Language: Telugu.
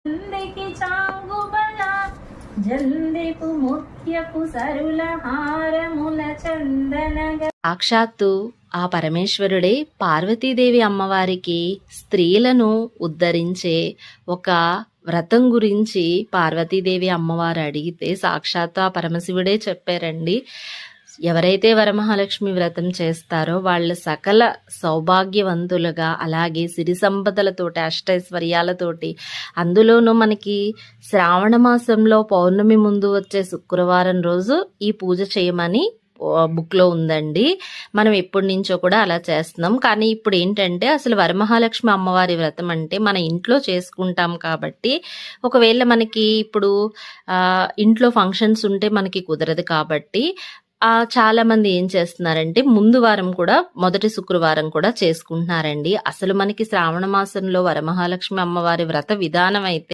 జందికి చాంగుబళ జందిపు ముత్యపు సరుల హారముల చందనగ. సాక్షాత్తు ఆ పరమేశ్వరుడే పార్వతీదేవి అమ్మవారికి స్త్రీలను ఉద్ధరించే ఒక వ్రతం గురించి పార్వతీదేవి అమ్మవారు అడిగితే సాక్షాత్తు ఆ పరమశివుడే చెప్పారండి. ఎవరైతే వరమహాలక్ష్మి వ్రతం చేస్తారో వాళ్ళ సకల సౌభాగ్యవంతులుగా, అలాగే సిరి సంపదలతోటి, అష్టైశ్వర్యాలతోటి, అందులోనూ మనకి శ్రావణ మాసంలో పౌర్ణమి ముందు వచ్చే శుక్రవారం రోజు ఈ పూజ చేయమని బుక్లో ఉందండి. మనం ఎప్పటి నుంచో కూడా అలా చేస్తున్నాం. కానీ ఇప్పుడు ఏంటంటే అసలు వరమహాలక్ష్మి అమ్మవారి వ్రతం అంటే మన ఇంట్లో చేసుకుంటాం కాబట్టి, ఒకవేళ మనకి ఇప్పుడు ఇంట్లో ఫంక్షన్స్ ఉంటే మనకి కుదరదు కాబట్టి చాలా మంది ఏం చేస్తున్నారంటే ముందు వారం కూడా, మొదటి శుక్రవారం కూడా చేసుకుంటున్నారండి. అసలు మనకి శ్రావణ మాసంలో వరమహాలక్ష్మి అమ్మవారి వ్రత విధానం అయితే